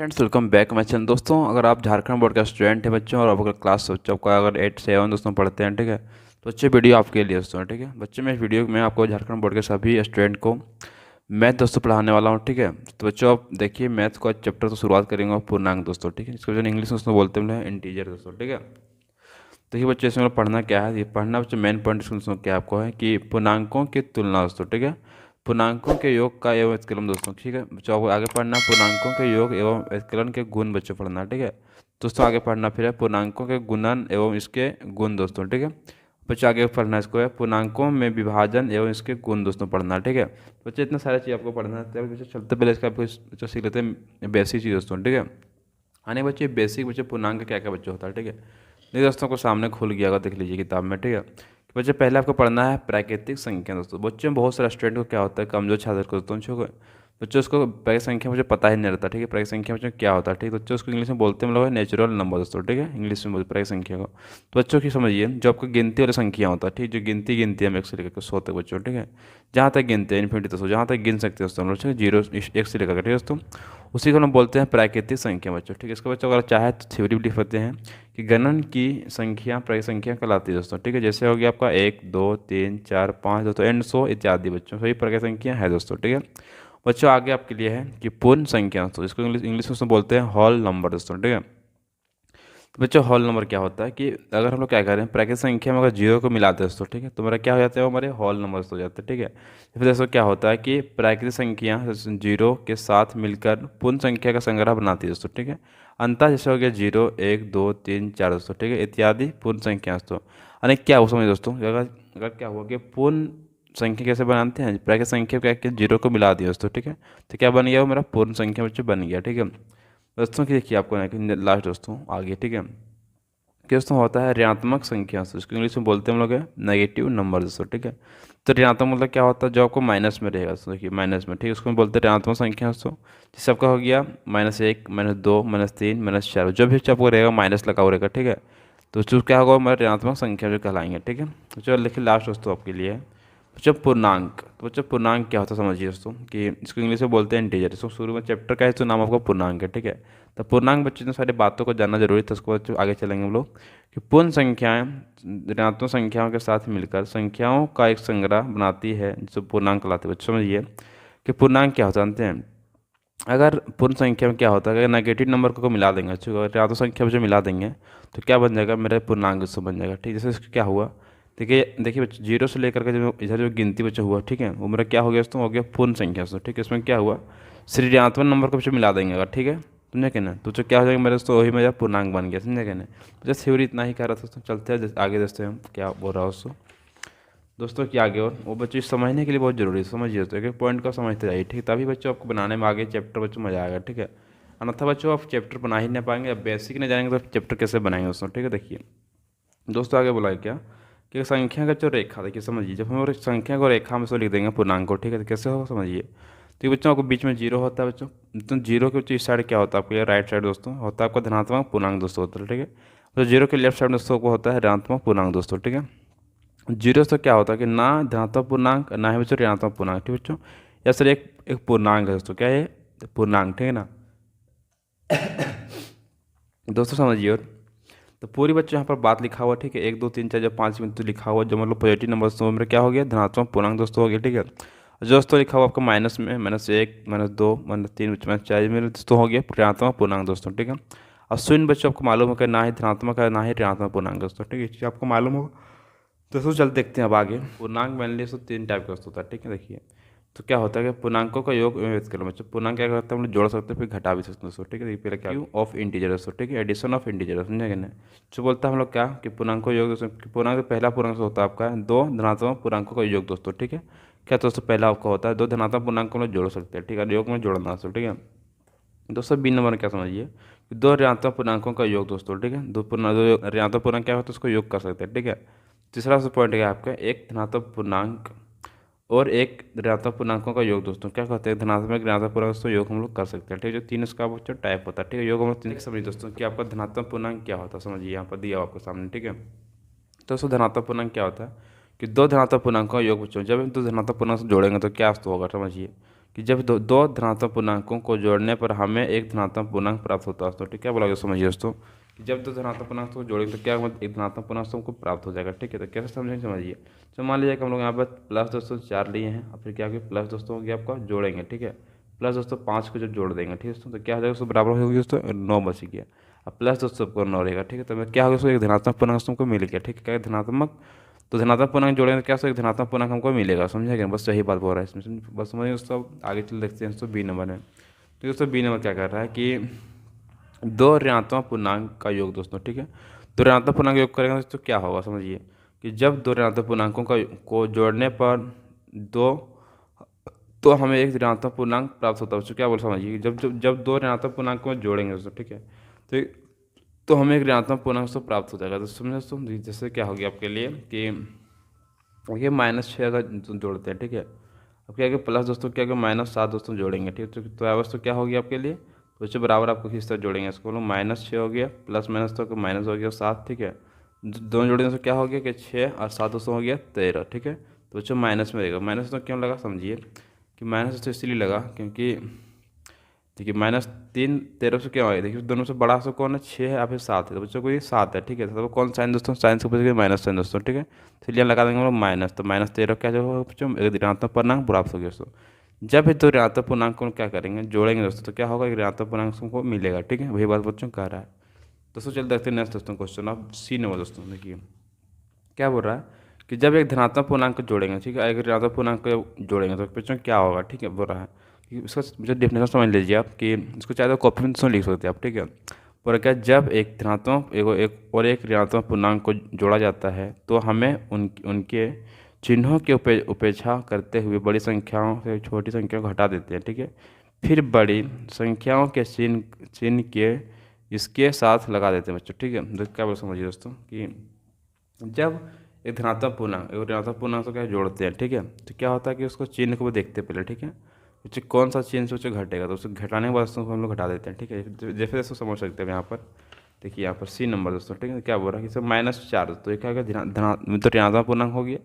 Friends, welcome back my channel. दोस्तों, अगर आप झारखंड बोर्ड का स्टूडेंट है बच्चों, और आप अगर क्लास बच्चों का अगर 8 से 7 दोस्तों पढ़ते हैं, ठीक है, तो अच्छी वीडियो आपके लिए दोस्तों। ठीक है बच्चों, मैं इस वीडियो में आपको झारखंड बोर्ड के सभी स्टूडेंट को मैथ दोस्तों पढ़ाने वाला हूँ। ठीक है, तो बच्चों आप देखिए, मैथ का चैप्टर तो शुरुआत करेंगे पूर्णांक दोस्तों। ठीक है, इसको जो इंग्लिश में दोस्तों बोलते हैं इंटीजर दोस्तों। ठीक है, तो ये बच्चे इसमें पढ़ना क्या है, ये पढ़ना बच्चों मेन पॉइंट इसमें क्या आपको है कि पूर्णांकों की तुलना दोस्तों। ठीक है, पूर्णांकों के योग का एवं व्यस्कलन दोस्तों। ठीक है बच्चों, आपको आगे पढ़ना पूर्णांकों के योग एवं व्यस्कलन के गुण बच्चों पढ़ना। ठीक है दोस्तों, आगे पढ़ना फिर है पूर्णांकों के गुणन एवं इसके गुण दोस्तों। ठीक है बच्चों, आगे पढ़ना इसको है पूर्णांकों में विभाजन एवं इसके गुण दोस्तों पढ़ना। ठीक है बच्चे, इतना सारा चीज़ आपको पढ़ना है। बच्चे चलते पहले इसका आपको बच्चों सीख लेते हैं बेसिक चीज़ दोस्तों। ठीक है, आने बच्चे बेसिक बच्चे पूर्णांक क्या क्या बच्चे होता है। ठीक है, ये दोस्तों को सामने खुल गया होगा, देख लीजिए किताब में। ठीक है, तो बच्चे पहले आपको पढ़ना है प्राकृतिक संख्या दोस्तों। बच्चों में बहुत सारे स्टूडेंट को क्या होता है, कमजोर छात्र को दोस्तों बच्चों उसको प्राकृतिक संख्या मुझे पता ही नहीं रहता। ठीक है, प्राकृतिक संख्या बच्चों क्या होता है। ठीक है बच्चों, उसको इंग्लिश में बोलते हैं हम लोग नेचुरल नंबर दोस्तों। ठीक है, इंग्लिश में बोलते प्राकृतिक संख्या को। तो बच्चों की समझिए, जो आपको गिनती वाली संख्या होता है, ठीक, जो गिनती हम 1 से लेकर 100 तक बच्चों। ठीक है, जहाँ तक गिनते हैं इन्फिनिटी दोस्तों, जहाँ तक गिन सकते हैं दोस्तों हम लोग, 0 1 से लेकर। ठीक है दोस्तों, उसी को हम बोलते हैं प्राकृतिक संख्या बच्चों। ठीक है, इसको बच्चों अगर चाहे तो थ्योरी भी लिख सकते हैं कि गणन की संख्या प्राकृतिक संख्या कहलाती है दोस्तों। ठीक है, जैसे हो गया आपका 1 2 3 4 5 दोस्तों, एंड 100 इत्यादि बच्चों, सही प्राकृतिक संख्या है दोस्तों। ठीक है बच्चों, आगे आपके लिए है कि पूर्ण संख्या दोस्तों, इसको इंग्लिश में बोलते हैं होल नंबर दोस्तों। ठीक है, तो बच्चों होल नंबर क्या होता है कि अगर हम लोग क्या करें, प्राकृतिक संख्या में अगर जीरो को मिलाते हैं दोस्तों, ठीक है, तो मेरा क्या हो जाता है, वो हमारे होल नंबर हो जाते हैं। ठीक है, फिर दोस्तों क्या होता है कि प्राकृतिक संख्या जीरो के साथ मिलकर पूर्ण संख्या का संग्रह बनाती है दोस्तों। ठीक है, अंतः जैसे हो गया 0 1 2 3 4 दोस्तों। ठीक है, इत्यादि पूर्ण संख्या दोस्तों। यानी क्या हो समझ दोस्तों, अगर अगर क्या हुआ कि पूर्ण संख्या कैसे बनाते हैं, प्राकृतिक संख्या क्या कि जीरो को मिला दिया दोस्तों। ठीक है, तो क्या बन गया, वो मेरा पूर्ण संख्या बच्चों बन गया। ठीक है दोस्तों, की देखिए आपको लास्ट दोस्तों आगे। ठीक है, कि दोस्तों होता है ऋणात्मक संख्या दोस्तों, इसको इंग्लिश में बोलते हैं हम लोग है नेगेटिव नंबर दोस्तों। ठीक है, तो ऋणात्मक मतलब क्या होता है, जो आपको माइनस में रहेगा दोस्तों। देखिए माइनस में, ठीक है, उसको हम बोलते हैं ऋणात्मक संख्या दोस्तों। जैसे आपका हो गया -1 -2 -3 -4, जो भी आपको रहेगा माइनस लगा हुआ रहेगा। ठीक है, तो जो क्या होगा, हमारे ऋणात्मक संख्या जो कहलाएंगे। ठीक है, तो चलो देखिए लास्ट दोस्तों आपके लिए है बच्चों पूर्णांक। तो बच्चों पूर्णांक क्या होता है समझिए दोस्तों, कि इसको इंग्लिश में बोलते हैं इंटीजर। इसको शुरू में चैप्टर का है तो नाम आपका पूर्णांक है। ठीक है, तो पूर्णांक बच्चों ने सारी बातों को जानना जरूरी था, उसको बच्चों आगे चलेंगे हम लोग कि पूर्ण संख्याएं ऋणात्मक संख्याओं के साथ मिलकर संख्याओं का एक संग्रह बनाती है, जिसे पूर्णांक कहलाते हैं। बच्चों समझिए कि पूर्णांक क्या होता है जानते हैं। अगर पूर्ण संख्या में क्या होता है, अगर नेगेटिव नंबर को मिला देंगे बच्चों, अगर ऋणात्मक संख्या में जो मिला देंगे तो क्या बन जाएगा, मेरा पूर्णांक उससे बन जाएगा। ठीक, जैसे इसका क्या हुआ, देखिए देखिए बच्चों, जीरो से लेकर के जो इधर जो गिनती बच्चा हुआ, ठीक है, वो मेरा क्या हो गया दोस्तों, हो गया पूर्ण संख्या दोस्तों। ठीक है, इसमें क्या हुआ, श्री ऋणात्मक नंबर को बच्चों मिला देंगे अगर, ठीक है, समझे क्या ना, तो जो क्या हो जाएगा मेरे दोस्तों, वही मेरा पूर्णांक बन गया। समझे क्या ना, तो जैसे थ्योरी इतना ही कह रहा था दोस्तों। चलते हैं आगे दोस्तों, हम क्या बोल रहा हूँ दोस्तों। दोस्तों कि आगे और वो बच्चों समझने के लिए बहुत जरूरी है, समझिए दोस्तों, एक एक पॉइंट को समझते जाइए। ठीक है, तभी बच्चों आपको बनाने में आगे चैप्टर बच्चों मजा आएगा। ठीक है, अन्यथा बच्चों आप चैप्टर बना ही नहीं पाएंगे, अब बेसिक नहीं जाएंगे तो चैप्टर कैसे बनाएंगे दोस्तों। ठीक है, देखिए दोस्तों आगे बोला है क्या कि संख्या का जो रेखा, देखिए समझिए, जब हम संख्या को रेखा में से लिख देंगे पूर्णांक को, ठीक है, तो कैसे होगा समझिए। तो ये बच्चों आपको बीच में जीरो होता है बच्चों, तो जीरो के बच्चों इस साइड क्या होता है आपको, राइट साइड दोस्तों होता है आपका धनात्मक पूर्णांक दोस्तों होता है। ठीक है, तो जीरो के लेफ्ट साइड दोस्तों को होता है ऋणात्मक पूर्णांक दोस्तों। ठीक है, जीरो से क्या होता है कि ना धनात्मक पूर्णांक ना ही बच्चों ऋणात्मक पूर्णांक। ठीक बच्चों, या सर एक एक पूर्णांक है दोस्तों, क्या है पूर्णांक। ठीक है ना दोस्तों समझिए। और तो पूरी बच्चों यहाँ पर बात लिखा हुआ, ठीक है, 1 2 3 4 जो 5 मिनट तो लिखा हुआ, जो मतलब पॉजिटिव नंबर दोस्तों में क्या हो गया, धनात्मक पूर्णांक दोस्तों हो गया। ठीक है, जो दोस्तों लिखा हुआ आपका माइनस में -1 -2 -3 -4 में दोस्तों हो गया ऋणात्मक पूर्णांक दोस्तों। ठीक है, और शून्य बच्चों आपको मालूम है कि ना ही धनात्मक है ना ही ऋणात्मक पूर्णांक दोस्तों। ठीक है, ये चीज़ आपको मालूम होगा। दोस्तों चल देखते हैं अब आगे। पूर्णांक मेनली तो 3 टाइप का होता है। ठीक है, देखिए तो क्या होता है कि पूर्णांकों का योग एवं व्यस्त बच्चों, पूर्णांक क्या करते हैं हम लोग जोड़ सकते हैं फिर घटा भी सकते हैं दोस्तों। ठीक है, देखिए पहले क्या ऑफ इंटीजर दोस्तों। ठीक है, एडिशन ऑफ इंटीजर, समझे ना, जो बोलता है हम लोग क्या कि पूर्णांकों योग दोस्तों, पूर्णांक का पहला पूर्णांक होता है आपका 2 धनात्मक पूर्णांकों का योग दोस्तों। ठीक है, क्या दोस्तों पहला आपका होता है 2 धनात्मक पूर्णांक हम लोग जोड़ सकते हैं। ठीक है, योग में जोड़ना दोस्तों। ठीक है दोस्तों, बी नंबर क्या समझिए कि 2 ऋणात्मक पूर्णांकों का योग दोस्तों। ठीक है, दो ऋणात्मक पूर्णांक क्या होता है उसको योग कर सकते हैं। ठीक है, तीसरा पॉइंट क्या है आपका, एक धनात्मक पूर्णांक और एक ऋणात्मक पूर्णांकों का योग दोस्तों, क्या कहते हैं धनात्मक ऋणात्मक पूर्णांक दोस्तों योग हम लोग कर सकते हैं। ठीक है, जो 3 इसका बच्चों टाइप होता है। ठीक है, योग हम लोग 3 समझिए दोस्तों कि आपका धनात्मक पूर्णांक क्या होता है, समझिए यहाँ पर दिया हुआ आपके सामने। ठीक है, तो दोस्तों धनात्मक पूर्णांक क्या होता है कि 2 धनात्मक पूर्णांकों का योग बच्चों, जब हम 2 धनात्मक पूर्णांक से जोड़ेंगे तो क्या वस्तु होगा समझिए, कि जब दो धनात्मक पूर्णांकों को जोड़ने पर हमें एक धनात्मक पूर्णांक प्राप्त होता है दोस्तों। ठीक है, क्या बोला गया समझिए दोस्तों कि जब दो धनात्मक पूर्णांक को जोड़ेंगे तो क्या एक धनात्मक पूर्णांक हमको प्राप्त हो जाएगा। ठीक है, तो कैसे समझेंगे समझिए। तो मान लीजिए कि हम लोग यहाँ पर प्लस दोस्तों 4 लिए हैं और फिर क्या होगा प्लस दोस्तों हो गया आपका जोड़ेंगे। ठीक है, प्लस दोस्तों 5 को जब जोड़ देंगे, ठीक है दोस्तों, तो क्या हो जाएगा उसको बराबर होगी दोस्तों 9 बच गया। अब प्लस दोस्तों को 9 रहेगा। ठीक है, तो क्या होगा उसको एक धनात्मक पूर्णांक हमको मिल गया। ठीक है, क्या धनात्मक, तो धनात्मक पूर्णांक जोड़ेंगे तो क्या एक धनात्मक पूर्णांक हमको मिलेगा। समझेगा, बस यही बात बोल रहा है इसमें, बस समझिए दोस्तों। आगे चल देखते हैं दोस्तों बी नंबर में। तो दोस्तों बी नंबर क्या कर रहा है कि दो ऋणात्मक पूर्णांक का योग दोस्तों। ठीक है, दो ऋणात्मक पूर्णांक योग करेंगे तो क्या होगा समझिए कि जब दो ऋणात्मक पूर्णांकों का को जोड़ने पर दो तो हमें एक ऋणात्मक पूर्णांक प्राप्त होता है। उसको क्या बोल समझिए, जब दो ऋणात्मक पूर्णांक को जोड़ेंगे दोस्तों। ठीक है, तो हमें एक ऋणात्मक पूर्णांक तो प्राप्त हो जाएगा। तो समझे दोस्तों, जैसे क्या हो गया आपके लिए कि ये -6 अगर जोड़ते हैं। ठीक है, अब क्या प्लस दोस्तों क्या -7 दोस्तों जोड़ेंगे। ठीक है, तो आवाज़ तो क्या होगी आपके लिए, तो इससे बराबर आपको किस तरह जोड़ेंगे इसको, -6 हो गया प्लस माइनस तो माइनस हो गया 7। ठीक है, दोनों जोड़ने से क्या हो गया कि 6 और 7 दोस्तों हो गया 13। ठीक है, तो बच्चों माइनस में रहेगा। माइनस तो क्यों लगा समझिए कि माइनस तो इसलिए लगा क्योंकि देखिए -3 13 से क्या होगा, देखिए दोनों से बड़ा से कौन है 6 है या फिर 7 है, तो बच्चों को ये 7 है। ठीक है, तो कौन साइन दोस्तों, साइंस के पूछेगा माइनस साइन दोस्तों। ठीक है, इसलिए लगा देंगे हम लोग माइनस, तो -13 क्या जो होगा बच्चों एक ऋणात्मक पूर्णांक प्राप्त हो गया दोस्तों। जब ये दो ऋणात्मक पूर्णांक को क्या करेंगे जोड़ेंगे दोस्तों, तो क्या होगा एक ऋणात्मक पूर्णांक को मिलेगा। ठीक है, वही बात बच्चों कह रहा है दोस्तों। चल देखते हैं नेक्स्ट दोस्तों क्वेश्चन आप सी नंबर दोस्तों। देखिए क्या बोल रहा है कि जब एक धनात्मक पूर्णांक को जोड़ेंगे, ठीक है, एक ऋणात्मक पूर्णांक को जोड़ेंगे तो बच्चों क्या होगा। ठीक है, बोल रहा है कि इसका जो डेफिनेशन समझ लीजिए आप कि इसको चाहे तो कॉपी में लिख सकते हैं आप। ठीक है, पर क्या जब एक धनात्मक एक और एक ऋणात्मक पूर्णांक को जोड़ा जाता है तो हमें उनके चिन्हों की उपेक्षा करते हुए बड़ी संख्याओं से छोटी संख्याओं को हटा देते हैं। ठीक है, फिर बड़ी संख्याओं के चिन्ह चिन्ह के इसके साथ लगा देते हैं बच्चों। ठीक है, तो क्या बोल समझिए दोस्तों कि जब एक धनात्मक पूर्णांक एक ऋणात्मक पूर्णांक को क्या जोड़ते हैं। ठीक है, तो क्या होता है कि उसको चिन्ह को वो देखते हैं पहले। ठीक है, उससे कौन सा चिन्ह से उसे घटेगा तो उसे घटाने के बाद उसको हम लोग घटा देते हैं। ठीक है, जैसे जैसे समझ सकते हैं यहाँ पर। देखिए यहाँ पर सी नंबर दोस्तों। ठीक है, क्या बोल रहा है कि सर -4 तो ये क्या होगा तो ऋणात्मक पूर्णांक हो गया,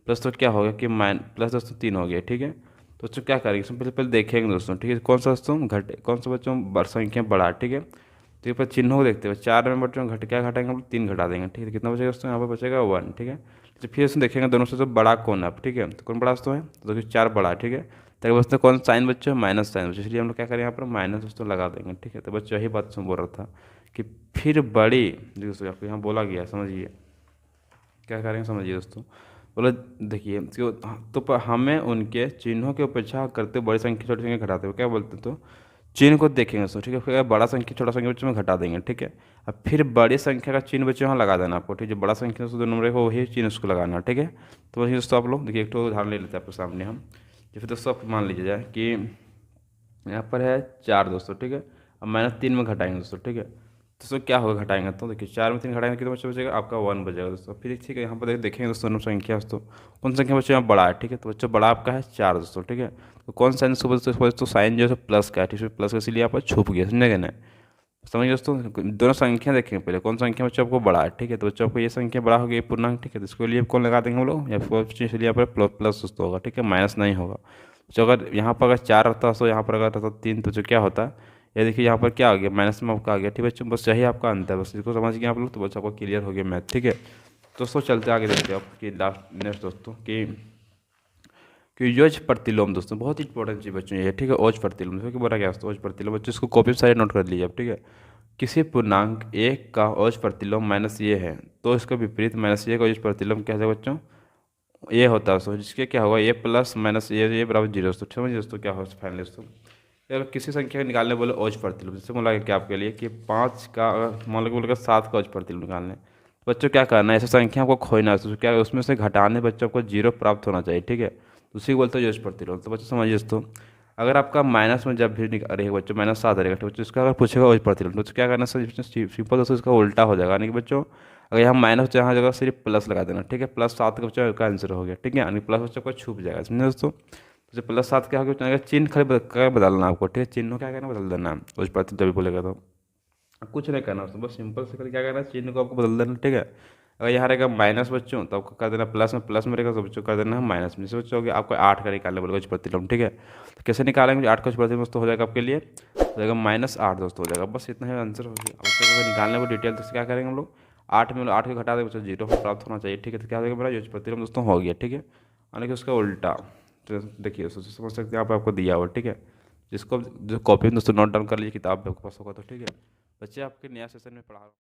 प्लस तो क्या हो गया कि प्लस दोस्तों 3 हो गया। ठीक है, तो उसको क्या करेंगे इसमें पहले पहले देखेंगे दोस्तों। ठीक है, कौन सा दोस्तों घटे, कौन सा बच्चों संख्या बढ़ा। ठीक है, तो ये पर चिन्हों को देखते हुए 4 में बच्चों घट क्या घटाएंगे हम लोग 3 घटा देंगे। ठीक है, कितना बचेगा दोस्तों यहाँ पर बचेगा 1। ठीक है, तो फिर इसमें देखेंगे दोनों से तो बड़ा कौन है। ठीक है, तो कौन बड़ा दोस्तों है, तो देखिए 4 बड़ा है। ठीक है, तो बच्चों कौन साइन बच्चों माइनस साइन बच्चों, इसलिए हम लोग क्या करें यहाँ पर माइनस दोस्तों लगा देंगे। ठीक है, तो बच्चों यही बात बोल रहा था कि फिर बड़ी दोस्तों आपको यहाँ बोला गया समझिए क्या करेंगे समझिए दोस्तों। बोलो देखिए तो हमें उनके चिन्हों की उपेक्षा करते बड़ी संख्या छोटी संख्या घटाते हुए क्या बोलते हैं, तो चिन्ह को देखेंगे दोस्तों। ठीक है, फिर बड़ा संख्या छोटा संख्या बच्चों में घटा देंगे। ठीक है, अब फिर बड़ी संख्या का चिन्ह बच्चों यहाँ लगा देना आपको। ठीक है, बड़ा संख्या दोस्तों 2 नंबर का वही चिन्ह उसको लगाना। ठीक है, तो वही दोस्तों आप लोग देखिए एक तो उदाहरण ले लेते हैं आपके सामने हम। जैसे दोस्तों आप मान लीजिए जाए कि यहाँ पर है 4 दोस्तों। ठीक है, अब -3 में घटाएंगे दोस्तों। ठीक है, तो दोस्तों क्या होगा घटाएंगे तो देखिए 4 में 3 घटाएंगे कितना बच्चा बचेगा आपका 1 बचेगा दोस्तों। फिर ठीक है यहाँ पर देखेंगे दोस्तों दोनों संख्या दोस्तों कौन संख्या बच्चे यहाँ बड़ा है। ठीक है, तो बच्चा बड़ा आपका है 4 दोस्तों। ठीक है, तो कौन साइन सुबह तो साइन जो है प्लस का है। ठीक है, प्लस का इसीलिए यहाँ पर छुप गया, समझे ना। समझिए दोस्तों, दोनों संख्या देखेंगे पहले कौन संख्या बच्चों आपको बड़ा है। ठीक है, तो बच्चों आपको ये संख्या बड़ा हो गई पूर्णांक। ठीक है, तो इसके लिए कौन लगा देंगे हम लोग या इसलिए यहाँ पर प्लस दोस्तों होगा। ठीक है, माइनस नहीं होगा। तो अगर यहाँ पर अगर 4 रहता तो यहाँ पर अगर रहता 3 तो जो क्या होता है ये देखिए यहाँ पर क्या आ गया माइनस में आपका आ गया। ठीक है बच्चों, बस यही आपका अंतर है, बस इसको समझ गए आप लोग तो बस आपको क्लियर हो गया मैथ। ठीक है दोस्तों, चलते आगे देखते हैं आपकी लास्ट नेक्स्ट दोस्तों कि योज प्रतिलोम दोस्तों बहुत ही इंपॉर्टेंट चीज़ बच्चों ये। ठीक है, ओज प्रतिलोम देखो कि बोला क्या ओज प्रतिलोम बच्चों इसको कॉपी सारे नोट कर लीजिए आप। ठीक है, किसी पूर्णांक एक का ओज प्रतिलोम माइनस ये है तो इसका विपरीत माइनस ये का ओज प्रतिलोम क्या है बच्चों ये होता है। जिसके क्या होगा ये प्लस माइनस ये बराबर 0 दोस्तों। समझिए दोस्तों क्या हो फाइनली दोस्तों, अगर किसी संख्या को निकालने बोले ओज प्रतिलोम, जैसे बोला क्या आपके लिए कि 5 का मान लो बोलेगा 7 का ओज प्रतिलोम निकालने, बच्चों क्या करना है ऐसे संख्या को खोजना है तो क्या उसमें से घटाने बच्चों को 0 प्राप्त होना चाहिए। ठीक है, तो उसी को बोलते हैं ओज प्रतिलोम। तो बच्चों समझिए दोस्तों, अगर आपका माइनस में जब भी रहेगा बच्चों -7 रहेगा तो बच्चों इसका अगर पूछेगा ओज प्रतिलोम तो क्या करना है सिंपल दोस्तों इसका उल्टा हो जाएगा। यानी कि बच्चों अगर यहाँ माइनस जहाँ जगह सिर्फ प्लस लगा देना। ठीक है, +7 का बच्चा का आंसर हो गया। ठीक है, यानी प्लस बच्चों को छुप जाएगा समझे दोस्तों। तो +7 क्या हो गया चिन्ह खाली बदलना आपको। ठीक है, चिन्ह क्या करना बदल देना उस प्रति जब भी बोलेगा तो कुछ नहीं करना उसमें बस सिंपल से क्या करना है चिन्ह को आपको बदल देना। ठीक है, अगर यहाँ रहेगा माइनस बच्चों तो आपको कर देना प्लस में, प्लस में रहेगा तो बच्चों कर देना माइनस में। जैसे बच्चों हो गया आपको 8 का निकालने बोलेगा कुछ प्रतिलोम, ठीक है। तो कैसे निकालेंगे 8 का कुछ प्रतिलोम दोस्तों, हो जाएगा आपके लिए हो जाएगा -8 दोस्तों हो जाएगा। बस इतना ही आंसर हो गया। अब बच्चों को निकालने को डिटेल तो क्या करेंगे हम लोग, 8 में 8 को घटा देंगे बच्चों, 0 प्राप्त होना चाहिए, ठीक है। तो क्या हो जाएगा मेरा युज प्रतिलोम दोस्तों हो गया, ठीक है। यानी कि उसका उल्टा। तो देखिए समझ सकते हैं यहाँ पे आपको दिया हुआ, ठीक है। जिसको जो कॉपी में दोस्तों नोट डाउन कर लीजिए, किताब में आपके पास होगा तो, ठीक है। बच्चे आपके नया सेशन में पढ़ा